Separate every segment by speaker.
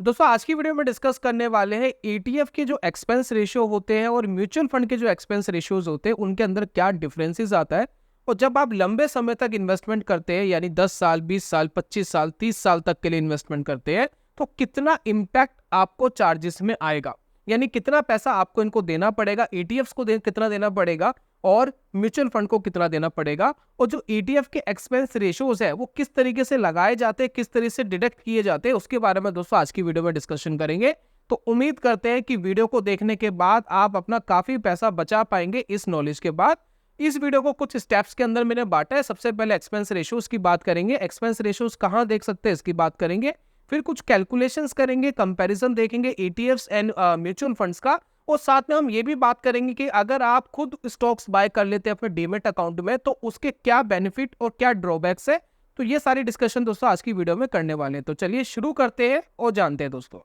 Speaker 1: दोस्तों आज की वीडियो में डिस्कस करने वाले हैं ईटीएफ के जो एक्सपेंस रेशियो होते हैं और म्यूचुअल फंड के जो एक्सपेंस रेशियोज होते हैं उनके अंदर क्या डिफरेंसेस आता है। और जब आप लंबे समय तक इन्वेस्टमेंट करते हैं यानी 10 साल 20 साल 25 साल 30 साल तक के लिए इन्वेस्टमेंट करते हैं तो कितना इम्पैक्ट आपको चार्जेस में आएगा, यानी कितना पैसा आपको इनको देना पड़ेगा, ईटीएफ को कितना देना पड़ेगा और म्यूचुअल फंड को कितना देना पड़ेगा। और जो ईटीएफ के एक्सपेंस रेशियोज है वो किस तरीके से लगाए जाते हैं, किस तरीके से डिडक्ट किए जाते हैं, उसके बारे में दोस्तों आज की वीडियो में डिस्कशन करेंगे। तो उम्मीद करते हैं कि वीडियो को देखने के बाद आप अपना काफी पैसा बचा पाएंगे इस नॉलेज के बाद। इस वीडियो को कुछ स्टेप्स के अंदर मैंने बांटा है। सबसे पहले एक्सपेंस रेशियोज की बात करेंगे, एक्सपेंस रेशियोज कहां देख सकते हैं इसकी बात करेंगे, फिर कुछ कैलकुलेशंस करेंगे, कंपैरिजन देखेंगे ईटीएफ्स एंड म्यूचुअल फंड्स का। और साथ में हम ये भी बात करेंगे कि अगर आप खुद स्टॉक्स बाय कर लेते हैं अपने डीमेट अकाउंट में तो उसके क्या बेनिफिट और क्या ड्रॉबैक्स है। तो ये सारी डिस्कशन दोस्तों आज की वीडियो में करने वाले हैं। तो चलिए शुरू करते हैं और जानते हैं दोस्तों।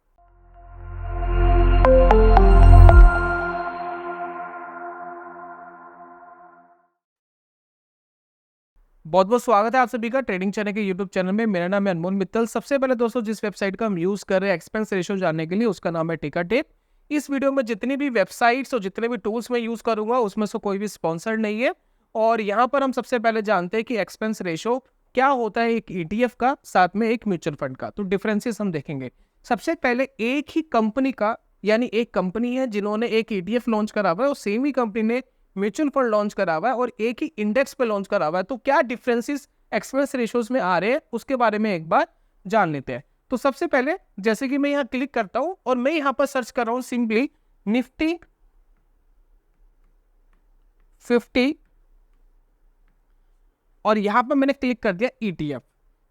Speaker 1: बहुत बहुत स्वागत है आप सभी का ट्रेडिंग चैनल के यूट्यूब चैनल में। मेरा नाम है अनमोल मित्तल। सबसे पहले दोस्तों जिस वेबसाइट का हम यूज कर रहे हैं एक्सपेंस रेशियो जानने के लिए उसका नाम है टिकरटेप। इस वीडियो में जितनी भी वेबसाइट्स और जितने भी टूल्स मैं यूज करूंगा उसमें से कोई भी स्पॉन्सर्ड नहीं है। और यहाँ पर हम सबसे पहले जानते हैं कि एक्सपेंस रेशियो क्या होता है एक ईटीएफ का साथ में एक म्यूचुअल फंड का। तो डिफरेंसेस हम देखेंगे। सबसे पहले एक ही कंपनी का, यानी एक कंपनी है जिन्होंने एक ईटीएफ लॉन्च करा हुआ है और सेम ही कंपनी ने म्यूचुअल फंड लॉन्च करा हुआ है और एक ही इंडेक्स पे लॉन्च करा हुआ है, तो क्या डिफरेंसेस एक्सपेंस रेशियोज में आ रहे हैं उसके बारे में एक बार जान लेते हैं। तो सबसे पहले जैसे कि मैं यहाँ क्लिक करता हूं और मैं यहाँ पर सर्च कर रहा हूं सिंपली निफ्टी 50 और यहाँ पर मैंने क्लिक कर दिया ईटीएफ।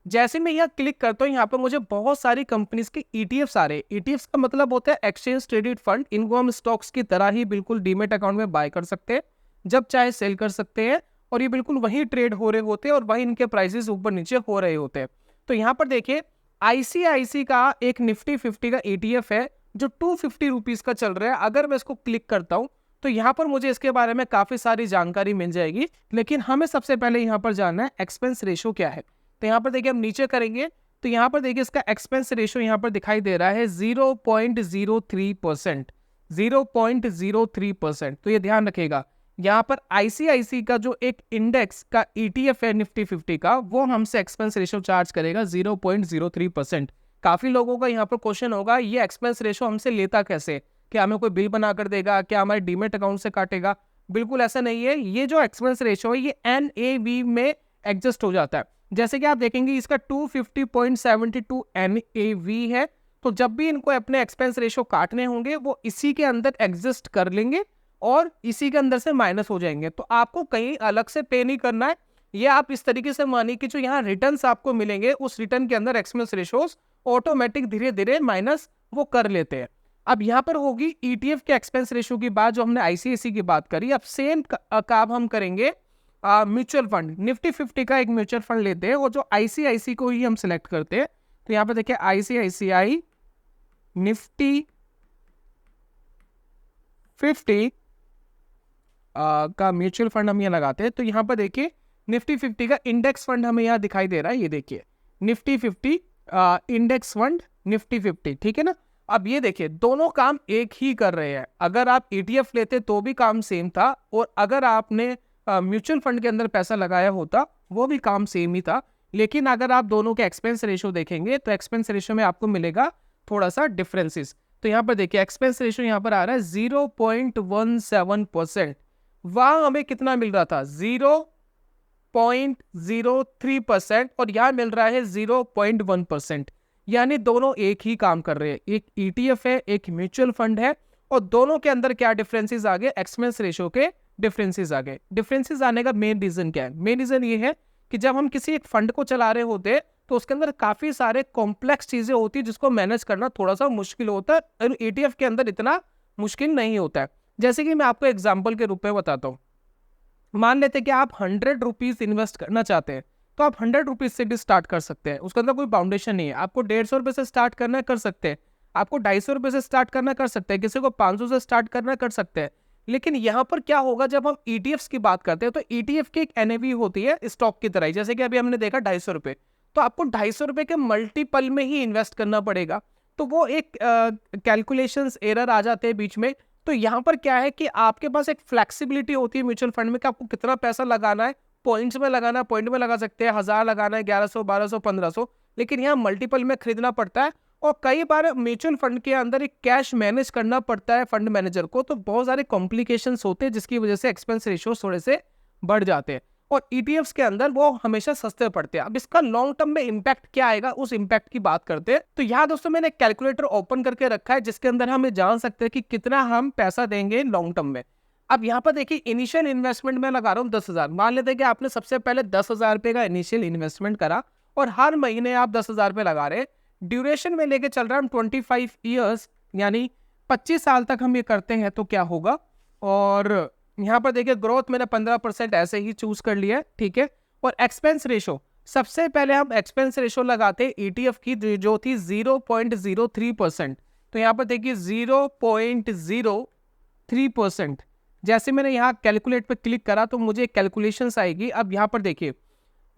Speaker 1: जैसे मैं यहाँ क्लिक करता हूँ यहाँ पर मुझे बहुत सारी कंपनीज के ईटीएफ्स आ रहे हैं। ईटीएफ्स का मतलब होता है एक्सचेंज ट्रेडेड फंड। इनको हम स्टॉक्स की तरह ही बिल्कुल डीमेट अकाउंट में बाय कर सकते हैं, जब चाहे सेल कर सकते हैं और ये बिल्कुल वही ट्रेड हो रहे होते हैं और वही इनके प्राइसेस ऊपर नीचे हो रहे होते हैं। तो यहाँ पर देखिए आईसीआईसी का एक निफ्टी 50 का ईटीएफ है जो 250 रुपीज का चल रहा है। अगर मैं इसको क्लिक करता हूँ तो यहाँ पर मुझे इसके बारे में काफी सारी जानकारी मिल जाएगी, लेकिन हमें सबसे पहले यहाँ पर जानना है एक्सपेंस रेशियो क्या है। तो यहाँ पर देखिए हम नीचे करेंगे तो यहाँ पर देखिए इसका एक्सपेंस रेशियो यहाँ पर दिखाई दे रहा है 0.03%। 0.03%। तो ये ध्यान रखिएगा यहाँ पर आईसीआईसी का जो एक इंडेक्स का ईटीएफ है निफ्टी 50 का वो हमसे एक्सपेंस रेशियो चार्ज करेगा 0.03%। काफी लोगों का यहाँ पर क्वेश्चन होगा ये एक्सपेंस रेशियो हमसे लेता कैसे, क्या हमें कोई बिल बना कर देगा, क्या हमारे डीमेट अकाउंट से काटेगा? बिल्कुल ऐसा नहीं है। ये जो एक्सपेंस रेशियो है ये एनएवी में एडजस्ट हो जाता है। जैसे कि आप देखेंगे इसका 250.72 एनएवी है, तो जब भी इनको अपने एक्सपेंस रेशियो काटने होंगे वो इसी के अंदर एडजस्ट कर लेंगे और इसी के अंदर से माइनस हो जाएंगे। तो आपको कहीं अलग से पे नहीं करना है। ये आप इस तरीके से मानिए कि जो यहाँ रिटर्न्स आपको मिलेंगे उस रिटर्न के अंदर एक्सपेंस रेशियोज ऑटोमेटिक धीरे धीरे माइनस वो कर लेते हैं। अब यहाँ पर होगी ईटीएफ के एक्सपेंस रेशियो की बात, जो हमने आईसीआईसी की बात करी। अब सेम काम हम करेंगे म्यूचुअल फंड। निफ्टी 50 का एक म्यूचुअल फंड लेते हैं और जो आईसीआईसी को ही हम सिलेक्ट करते हैं। तो यहाँ पे देखिए आईसीआईसीआई निफ्टी 50 का म्यूचुअल फंड हम यहाँ लगाते हैं। तो यहाँ पर देखिए निफ्टी 50 का इंडेक्स फंड हमें यहाँ दिखाई दे रहा है। ये देखिए निफ्टी 50 इंडेक्स फंड निफ्टी 50, ठीक है ना। अब ये देखिए दोनों काम एक ही कर रहे हैं। अगर आप ईटीएफ लेते तो भी काम सेम था और अगर आपने म्यूचुअल फंड के अंदर पैसा लगाया होता वो भी काम सेम ही था। लेकिन अगर आप दोनों के एक्सपेंस रेशियो देखेंगे तो एक्सपेंस रेशियो में आपको मिलेगा थोड़ा सा डिफरेंसेस। तो यहाँ पर देखिए एक्सपेंस रेशियो यहाँ पर आ रहा है 0.17%। वहां हमें कितना मिल रहा था 0.03% और यहाँ मिल रहा है 0.1%। यानी दोनों एक ही काम कर रहे हैं। एक ईटीएफ है एक म्यूचुअल फंड है और दोनों के अंदर क्या डिफरेंसेस आ गए, एक्सपेंस रेशियो के डिफरेंसेस आ गए। डिफरेंसेस आने का मेन रीजन क्या है? मेन रीजन ये है कि जब हम किसी एक फंड को चला रहे होते हैं तो उसके अंदर काफी सारे कॉम्प्लेक्स चीजें होती है जिसको मैनेज करना थोड़ा सा मुश्किल होता है और ईटीएफ के अंदर इतना मुश्किल नहीं होता है। जैसे कि मैं आपको एग्जाम्पल के रूप में बताता हूँ। मान लेते हैं कि आप 100 रुपीज इन्वेस्ट करना चाहते हैं तो आप 100 रुपीज से भी स्टार्ट कर सकते हैं। उसके अंदर कोई फाउंडेशन नहीं है। आपको 150 रुपए से स्टार्ट करना है कर सकते हैं, आपको 250 रुपए से स्टार्ट करना कर सकते हैं, किसी को 500 से स्टार्ट करना कर सकते हैं। लेकिन यहाँ पर क्या होगा जब हम ईटीएफ की बात करते हैं तो ईटीएफ की एक एनएवी होती है स्टॉक की तरह ही। जैसे कि अभी हमने देखा 250 रुपए, तो आपको 250 रुपए के मल्टीपल में ही इन्वेस्ट करना पड़ेगा। तो वो एक कैलकुलेशंस एरर आ जाते हैं बीच में। तो यहाँ पर क्या है कि आपके पास एक फ्लेक्सिबिलिटी होती है म्यूचुअल फंड में कि आपको कितना पैसा लगाना है, पॉइंट्स में लगाना है, पॉइंट में लगा सकते हैं, 1000 लगाना है, 1100, 1200, 1500, लेकिन यहाँ मल्टीपल में खरीदना पड़ता है। और कई बार म्यूचुअल फंड के अंदर एक कैश मैनेज करना पड़ता है फंड मैनेजर को, तो बहुत सारे कॉम्प्लिकेशंस होते हैं जिसकी वजह से एक्सपेंस रेशियो थोड़े से बढ़ जाते हैं। और ईटीएफ्स के अंदर वो हमेशा सस्ते पड़ते हैं। अब इसका लॉन्ग टर्म में इंपैक्ट क्या आएगा, उस इंपैक्ट की बात करते हैं। तो यहाँ दोस्तों मैंने एक कैलकुलेटर ओपन करके रखा है जिसके अंदर हम जान सकते हैं कि कितना हम पैसा देंगे लॉन्ग टर्म में। अब यहाँ पर देखिए इनिशियल इन्वेस्टमेंट में लगा रहा हूँ 10,000। मान लेते हैं कि आपने सबसे पहले 10,000 रुपए का इनिशियल इन्वेस्टमेंट करा और हर महीने आप 10,000 रुपए लगा रहे हैं। ड्यूरेशन में लेके चल रहा है हम 25 ईयर्स, यानी 25 साल तक हम ये करते हैं तो क्या होगा। और यहाँ पर देखिए ग्रोथ मैंने 15% ऐसे ही चूज कर लिया है, ठीक है। और एक्सपेंस रेशो, सबसे पहले हम एक्सपेंस रेशो लगाते हैं ईटीएफ की जो थी 0.03%। तो यहाँ पर देखिए 0.03%। जैसे मैंने यहाँ कैलकुलेट पे क्लिक करा तो मुझे कैलकुलेशंस आएगी। अब यहाँ पर देखिए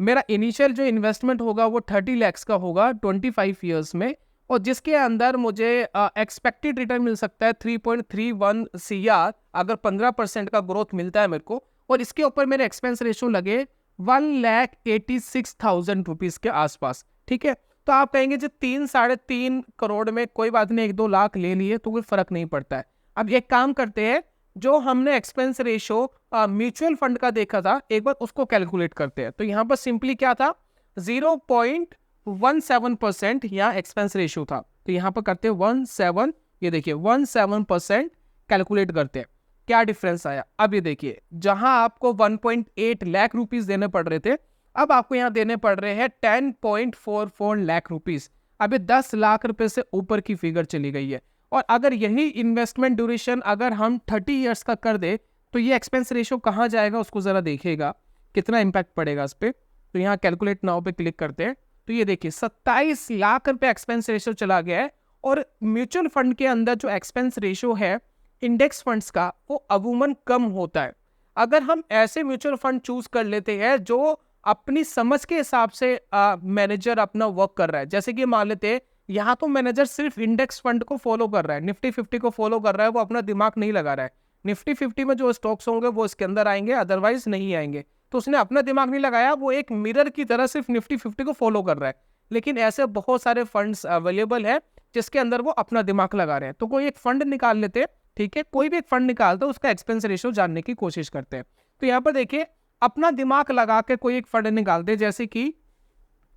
Speaker 1: मेरा इनिशियल जो इन्वेस्टमेंट होगा वो 30 लाख का होगा 25 ईयर्स में, और जिसके अंदर मुझे एक्सपेक्टेड रिटर्न मिल सकता है 3.31 CR अगर 15% का ग्रोथ मिलता है मेरे को। और इसके ऊपर मेरे एक्सपेंस रेशो लगे 1,86,000 रुपीज के आसपास, ठीक है। तो आप कहेंगे जो 3-3.5 करोड़ में कोई बात नहीं, 1-2 लाख ले लिए तो कोई फर्क नहीं पड़ता है। अब एक काम करते हैं, जो हमने एक्सपेंस रेशो म्यूचुअल फंड का देखा था एक बार उसको कैलकुलेट करते हैं। तो यहाँ पर सिंपली क्या था, 0.17% यहाँ एक्सपेंस रेशो था। तो यहाँ पर करते हैं 17, ये देखिए 17% कैलकुलेट करते हैं, क्या डिफरेंस आया। अब ये देखिए जहां आपको 1.8 लाख रुपीस देने पड़ रहे थे, अब आपको यहाँ देने पड़ रहे हैं 10.44 लाख रुपीस। अब ये 10 लाख रुपए से ऊपर की फिगर चली गई है। और अगर यही इन्वेस्टमेंट ड्यूरेशन अगर हम 30 ईयर्स का कर दे तो ये एक्सपेंस रेशो कहाँ जाएगा उसको जरा देखिएगा कितना इंपैक्ट पड़ेगा इस पे। तो यहाँ कैलकुलेट नाउ पे क्लिक करते हैं तो ये देखिए 27 लाख रुपए एक्सपेंस रेशो चला गया है। और म्यूचुअल फंड के अंदर जो एक्सपेंस रेशो है इंडेक्स फंड्स का वो अमूमन कम होता है। अगर हम ऐसे म्यूचुअल फंड चूज कर लेते हैं जो अपनी समझ के हिसाब से मैनेजर अपना वर्क कर रहा है, जैसे कि मान लेते हैं यहाँ तो मैनेजर सिर्फ इंडेक्स फंड को फॉलो कर रहा है, निफ्टी 50 को फॉलो कर रहा है, वो अपना दिमाग नहीं लगा रहा है। निफ्टी 50 में जो स्टॉक्स होंगे वो इसके अंदर आएंगे, अदरवाइज नहीं आएंगे। तो उसने अपना दिमाग नहीं लगाया, वो एक मिरर की तरह सिर्फ निफ्टी 50 को फॉलो कर रहा है। लेकिन ऐसे बहुत सारे फंड्स अवेलेबल है जिसके अंदर वो अपना दिमाग लगा रहे हैं। तो कोई एक फंड निकाल लेते हैं, ठीक है, कोई भी एक फंड निकालता है उसका एक्सपेंस रेशियो जानने की कोशिश करते हैं। तो यहाँ पर देखिए अपना दिमाग लगा के कोई एक फंड निकालते हैं, जैसे कि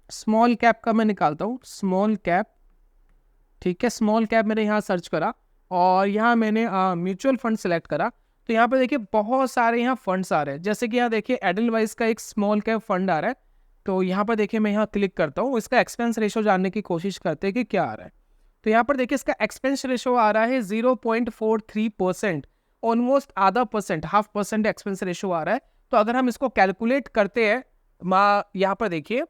Speaker 1: स्मॉल कैप का मैं निकालता हूँ, स्मॉल कैप, ठीक है। स्मॉल कैप मैंने यहाँ सर्च करा और यहाँ मैंने म्यूचुअल फंड सेलेक्ट करा। तो यहाँ पे देखिए बहुत सारे यहाँ फंड्स आ रहे हैं, जैसे कि यहाँ देखिए एडलवाइज का एक स्मॉल कैप फंड आ रहा है। तो यहाँ पर देखिए मैं यहाँ क्लिक करता हूँ, इसका एक्सपेंस रेशियो जानने की कोशिश करते हैं कि क्या आ रहा है। तो यहाँ पर देखिए इसका एक्सपेंस रेशियो आ रहा है 0.43%, ऑलमोस्ट आधा परसेंट, 0.5% एक्सपेंस रेशियो आ रहा है। तो अगर हम इसको कैलकुलेट करते हैं, यहाँ पर देखिए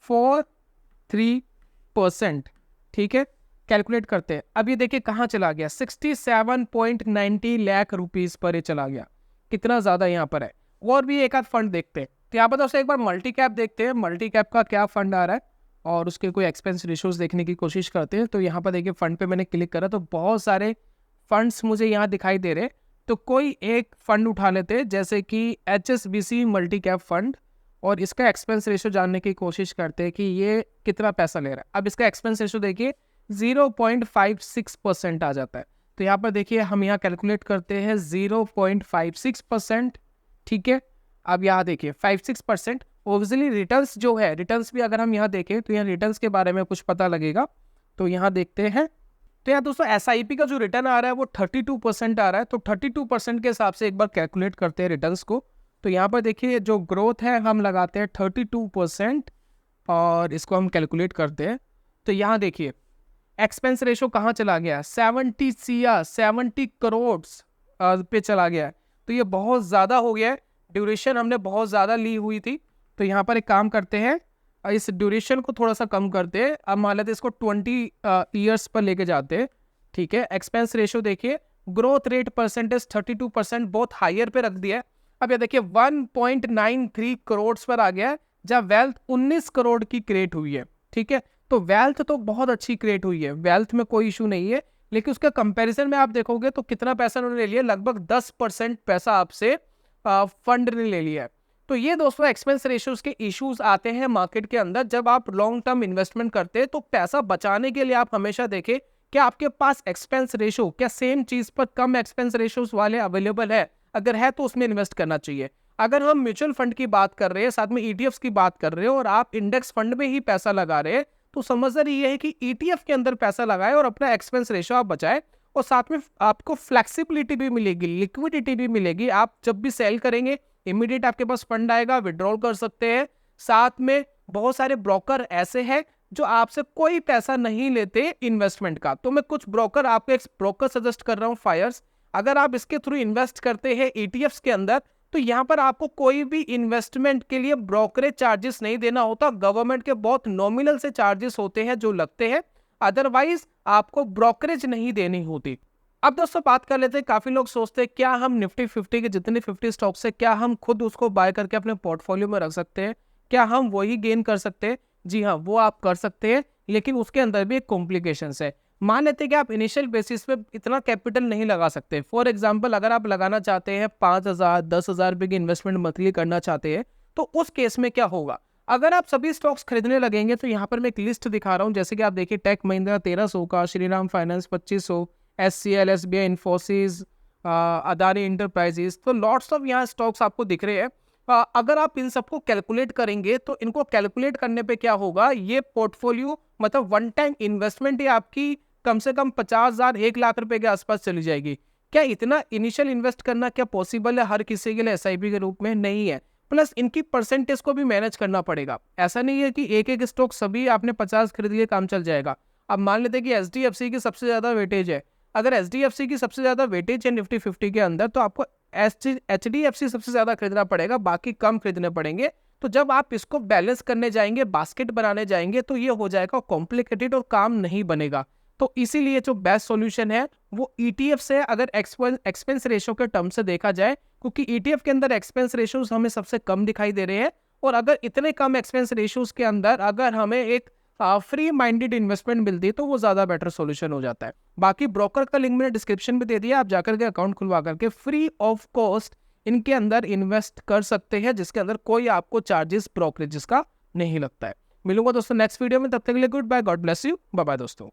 Speaker 1: 4.3%, ठीक है, कैलकुलेट करते हैं। अब ये देखिए कहाँ चला गया, 67.90 लाख रुपीस पर ये चला गया, कितना ज्यादा यहाँ पर है। और भी एक आध फंड देखते हैं। तो यहाँ पर दोस्तों एक बार मल्टी कैप देखते हैं, मल्टी कैप का क्या फंड आ रहा है और उसके कोई एक्सपेंस रेशियोज देखने की कोशिश करते हैं। तो यहाँ पर देखिए फंड पे मैंने क्लिक करा तो बहुत सारे फंड्स मुझे यहाँ दिखाई दे रहे हैं। तो कोई एक फंड उठा लेते हैं, जैसे कि HSBC मल्टी कैप फंड, और इसका एक्सपेंस रेशियो जानने की कोशिश करते हैं कि ये कितना पैसा ले रहा है। अब इसका एक्सपेंस रेशियो देखिए 0.56% आ जाता है। तो यहाँ पर देखिए हम यहाँ कैलकुलेट करते हैं 0.56%, ठीक है। अब यहाँ देखिए 56%, ओब्वियसली रिटर्न्स जो है, रिटर्न्स भी अगर हम यहाँ देखें तो यहाँ रिटर्न्स के बारे में कुछ पता लगेगा। तो यहाँ देखते हैं, तो यहाँ दोस्तों SIP का जो रिटर्न आ रहा है वो 32% आ रहा है। तो 32% के हिसाब से एक बार कैलकुलेट करते हैं रिटर्न्स को। तो यहाँ पर देखिए जो ग्रोथ है हम लगाते हैं 32% और इसको हम कैलकुलेट करते हैं। तो यहाँ देखिए एक्सपेंस रेशो कहाँ चला गया, 70 करोड़ पे चला गया है। तो ये बहुत ज़्यादा हो गया है, ड्यूरेशन हमने बहुत ज़्यादा ली हुई थी। तो यहाँ पर एक काम करते हैं, इस ड्यूरेशन को थोड़ा सा कम करते हैं। अब मान लेते हैं इसको 20 ईयर्स पर लेके जाते हैं, ठीक है। एक्सपेंस रेशो देखिए, ग्रोथ रेट परसेंटेज 32%, बहुत हायर पे रख दिया है। अब ये देखिए 1.93 करोड़ पर आ गया है, जहाँ वेल्थ 19 करोड़ की क्रिएट हुई है। ठीक है। तो वेल्थ तो बहुत अच्छी क्रिएट हुई है, वेल्थ में कोई इशू नहीं है, लेकिन उसके कंपैरिजन में आप देखोगे तो कितना पैसा उन्होंने ले लिया, लगभग 10% पैसा आपसे फंड ने ले लिया है। तो ये दोस्तों एक्सपेंस रेशियोज के इश्यूज आते हैं मार्केट के अंदर। जब आप लॉन्ग टर्म इन्वेस्टमेंट करते हैं तो पैसा बचाने के लिए आप हमेशा देखें कि आपके पास एक्सपेंस रेशियो क्या सेम चीज पर कम एक्सपेंस रेशियोज वाले अवेलेबल है, अगर है तो उसमें इन्वेस्ट करना चाहिए। अगर हम म्यूचुअल फंड की बात कर रहे हैं, साथ में ईटीएफ्स की बात कर रहे हो और आप इंडेक्स फंड में ही पैसा लगा रहे हैं, तो समझदार ये है कि ईटीएफ के अंदर पैसा लगाए और अपना एक्सपेंस रेशियो आप बचाए, और साथ में आपको फ्लेक्सिबिलिटी भी मिलेगी, लिक्विडिटी भी मिलेगी। आप जब भी सेल करेंगे इमीडिएट आपके पास फंड आएगा, विड्रॉल कर सकते हैं। साथ में बहुत सारे ब्रोकर ऐसे हैं जो आपसे कोई पैसा नहीं लेते इन्वेस्टमेंट का। तो मैं कुछ ब्रोकर आपको एक ब्रोकर सजेस्ट कर रहा हूं, फायर्स। अगर आप इसके थ्रू इन्वेस्ट करते हैं ईटीएफ्स के अंदर, तो यहाँ पर आपको कोई भी इन्वेस्टमेंट के लिए ब्रोकरेज चार्जेस नहीं देना होता। गवर्नमेंट के बहुत नॉमिनल से चार्जेस होते हैं जो लगते हैं, अदरवाइज आपको ब्रोकरेज नहीं देनी होती। अब दोस्तों बात कर लेते हैं, काफी लोग सोचते हैं क्या हम निफ्टी 50 के जितने 50 स्टॉक्स है क्या हम खुद उसको बाय करके अपने पोर्टफोलियो में रख सकते हैं, क्या हम वही गेन कर सकते हैं? जी हाँ, वो आप कर सकते हैं, लेकिन उसके अंदर भी एक कॉम्प्लिकेशंस है। मान लेते हैं कि आप इनिशियल बेसिस पे इतना कैपिटल नहीं लगा सकते। फॉर एग्जांपल अगर आप लगाना चाहते हैं 5,000 10,000 रुपए की इन्वेस्टमेंट मंथली करना चाहते हैं, तो उस केस में क्या होगा? अगर आप सभी स्टॉक्स खरीदने लगेंगे, तो यहाँ पर मैं एक लिस्ट दिखा रहा हूँ, जैसे कि आप देखिए टेक महिंद्रा 1300 का, Shriram finance 2500, SCL, SBI, Infosys, Adani enterprises, तो लॉट्स ऑफ यहाँ स्टॉक्स आपको दिख रहे हैं। अगर आप इन सबको कैलकुलेट करेंगे तो इनको कैलकुलेट करने पे क्या होगा, ये पोर्टफोलियो मतलब वन टाइम इन्वेस्टमेंट ही आपकी कम से कम 50,000 1 लाख रुपए के आसपास चली जाएगी। क्या इतना इनिशियल इन्वेस्ट करना क्या पॉसिबल है हर किसी के लिए एसआईपी के रूप में? नहीं है। प्लस इनकी परसेंटेज को भी मैनेज करना पड़ेगा। ऐसा नहीं है कि एक एक स्टॉक सभी आपने 50 खरीद लिए काम चल जाएगा। अब मान लेते हैं कि एचडीएफसी की सबसे ज्यादा वेटेज है, अगर एचडीएफसी की सबसे ज्यादा वेटेज है निफ्टी 50 के अंदर, तो आपको एचडीएफसी सबसे ज्यादा खरीदना पड़ेगा, बाकी कम खरीदने पड़ेंगे। तो जब आप इसको बैलेंस करने जाएंगे, बास्केट बनाने जाएंगे, तो ये हो जाएगा कॉम्प्लिकेटेड और काम नहीं बनेगा। तो इसीलिए जो बेस्ट सॉल्यूशन है वो ईटीएफ से, अगर एक्सपेंस रेशियो के टर्म से देखा जाए, क्योंकि ईटीएफ के अंदर एक्सपेंस रेशियोज हमें सबसे कम दिखाई दे रहे हैं। और अगर इतने कम एक्सपेंस रेशियोज के अंदर अगर हमें एक फ्री माइंडेड इन्वेस्टमेंट मिलती है, तो वो ज्यादा बेटर सॉल्यूशन हो जाता है। बाकी ब्रोकर का लिंक मैंने डिस्क्रिप्शन में दे दिया, आप जाकर के अकाउंट खुलवा करके फ्री ऑफ कॉस्ट इनके अंदर इन्वेस्ट कर सकते हैं, जिसके अंदर कोई आपको चार्जेस ब्रोकरेज का नहीं लगता है। मिलूंगा दोस्तों नेक्स्ट वीडियो में, तब तक के लिए goodbye, God bless you, bye bye दोस्तों।